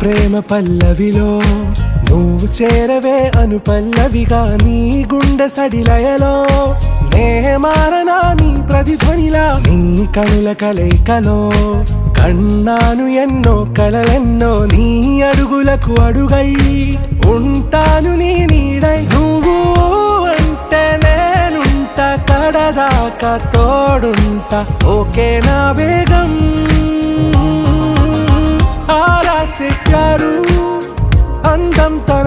ప్రేమ పల్లవిలో నువ్వు చేరవే అను పల్లవిగా నీ గుండె సడిలయలో నే మారనా నీ ప్రతిధ్వనిలా నీ కనుల కలయికలో కన్నాను ఎన్నో కలలెన్నో నీ అడుగులకు అడుగై ఉంటాను నీ నీడై నువ్వు అంటే నేనుంట కడదాకా తోడుంటా ఓకే నా వేగం ఆరా से प्यारू అందం తన